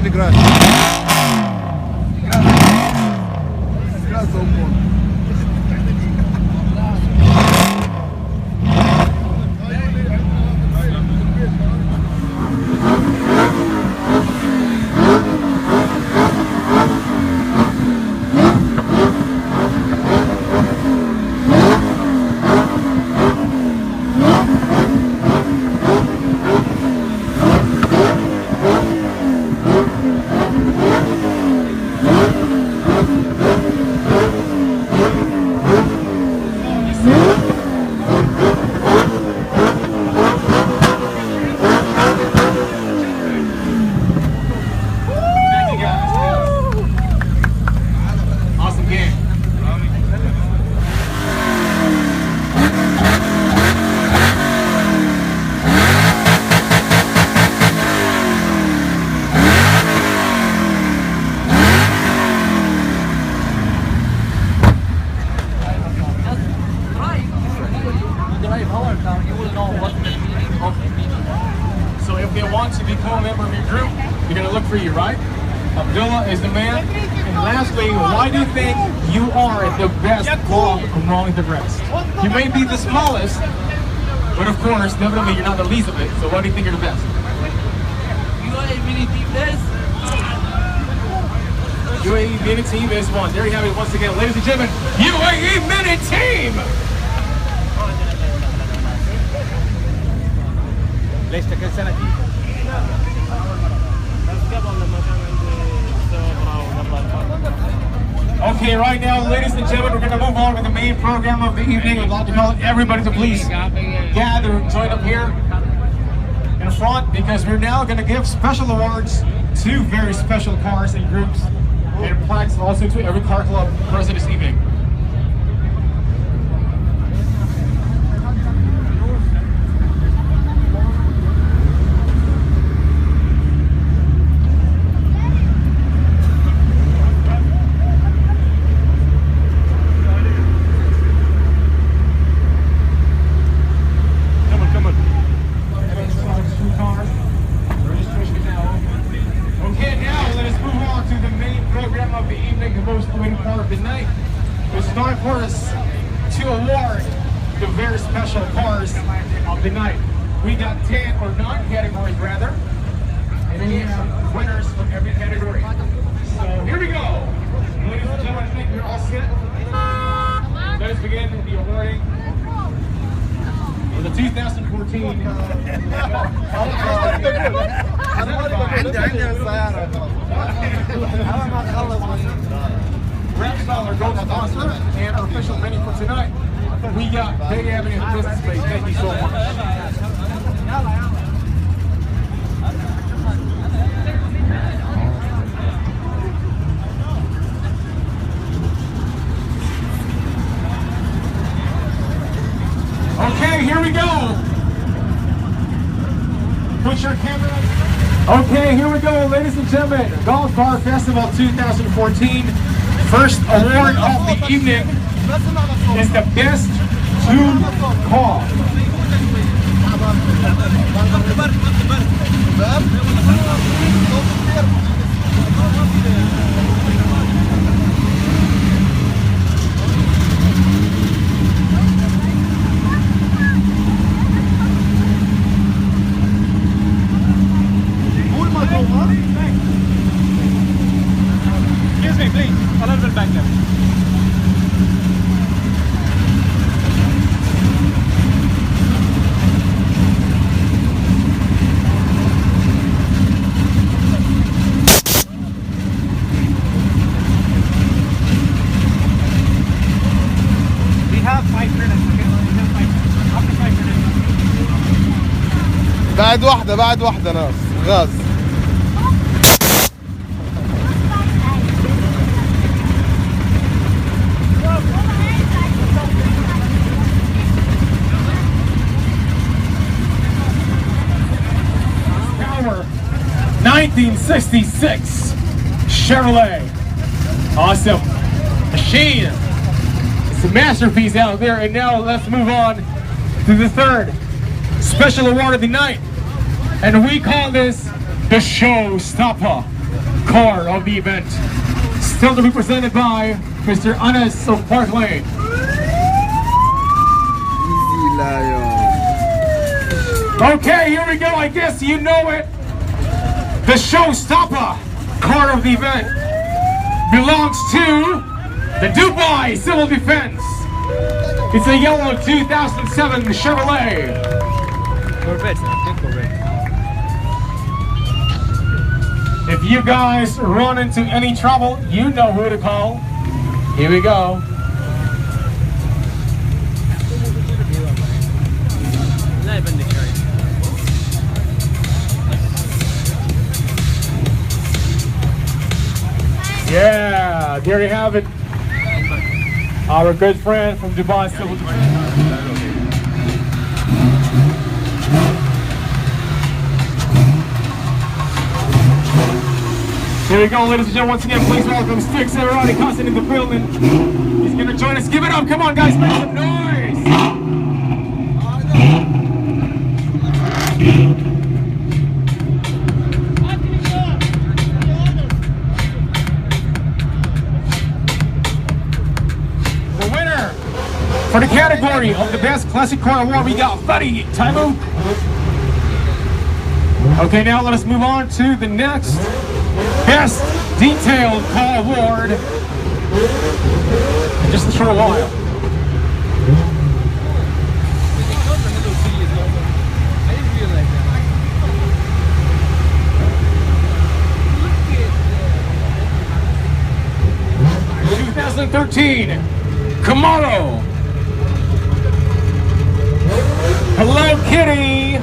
mille grazie. Grazie un po'. So if they want to become a member of your group, they're going to look for you, right? Abdullah is the man. And lastly, why do you think you are the best dog among the rest? You may be the smallest, but of course, definitely you're not the least of it. So why do you think you're the best? UAE Mini Team is one. There you have it once again, ladies and gentlemen. UAE Mini Team! ليش كل سنة دي؟ Okay, right now, ladies and gentlemen, we're going to move on with the main program of the evening. We'd like to call everybody to please gather and join up here in front because we're now going to give special awards to very special cars and groups and plaques also to every car club present this evening. It's time for us to award the very special cars of the night. We got 10 or 9 categories rather, and then we have winners from every category. So here we go. Ladies and gentlemen, I think we're all set. Let us begin the awarding for the 2014. Rapstar gold sponsor and our official venue for tonight. We got Bay Avenue Business Space. Thank you so much. Okay, here we go. Put your camera. Okay, here we go, ladies and gentlemen. Golf Car Festival 2014. First award of the evening is the best tuned car. Excuse me, please. A little bit back there. We have 5 minutes, okay? We have 5 minutes. After 5 minutes. بعد واحدة ناس غاز. Power 1966 Chevrolet. Awesome. Machine. It's a masterpiece out there. And now let's move on to the third special award of the night. And we call this the Showstopper. car of the event. Still to be presented by Mr. Anas of Park Lane. Easy Lion. Okay, here we go. I guess you know it. The showstopper car of the event belongs to the Dubai Civil Defense. It's a yellow 2007 Chevrolet. Corvette, I think Corvette. If you guys run into any trouble, you know who to call. Here we go. Yeah, there you have it. Our good friend from Dubai Civil Defense. Here we go, ladies and gentlemen. Once again, please welcome Sticks Everybody Constant in the building. He's gonna join us. Give it up. Come on, guys, make some noise. 'The for the category of the best classic car award, we got Buddy Taimu. Okay, now let us move on to the next best detailed car award. In just a short while. I didn't realize that. 2013 Camaro. Hello Kitty.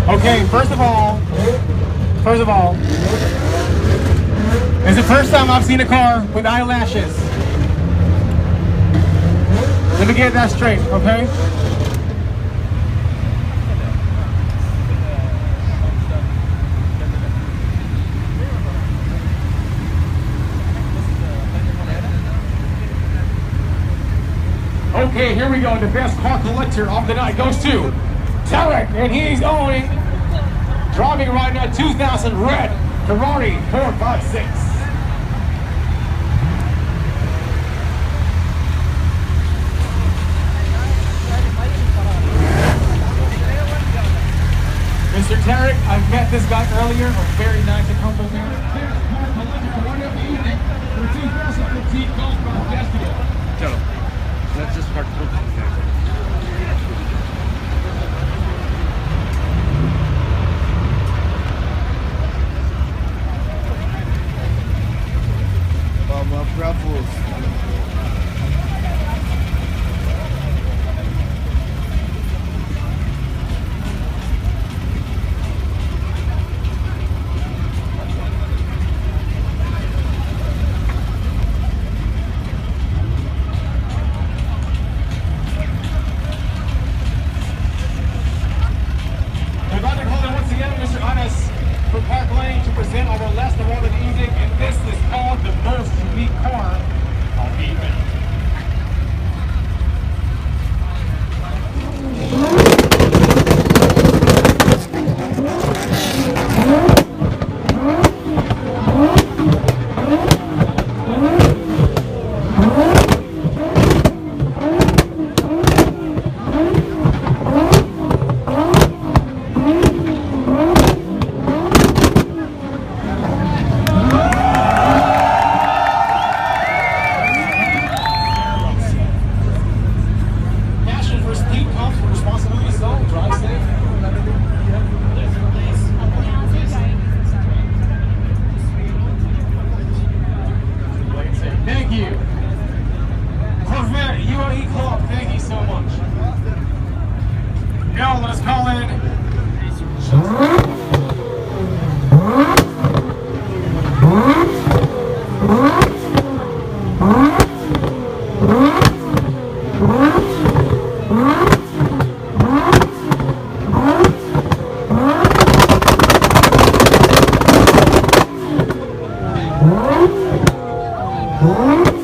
Okay, first of all, it's the first time I've seen a car with eyelashes. Let me get that straight, okay? Okay, here we go. The best car collector of the night goes to Tarek, and he's driving right now 2000 red Ferrari 456. Mr. Tarek, I've met this guy earlier. A very nice and humble man. Best car collector for one of the evening for 2015 Golf Car Festival. Chalo. Let's just start from Mama Bravos. We're about to call in once again Mr. Anas from Park Lane to present our last award of the evening, and this is called the most unique car of the evening. Passion for speed comes with responsibility, so drive safe. Thank you. Corvette UAE Club, thank you so much. Now let us call in. Huh?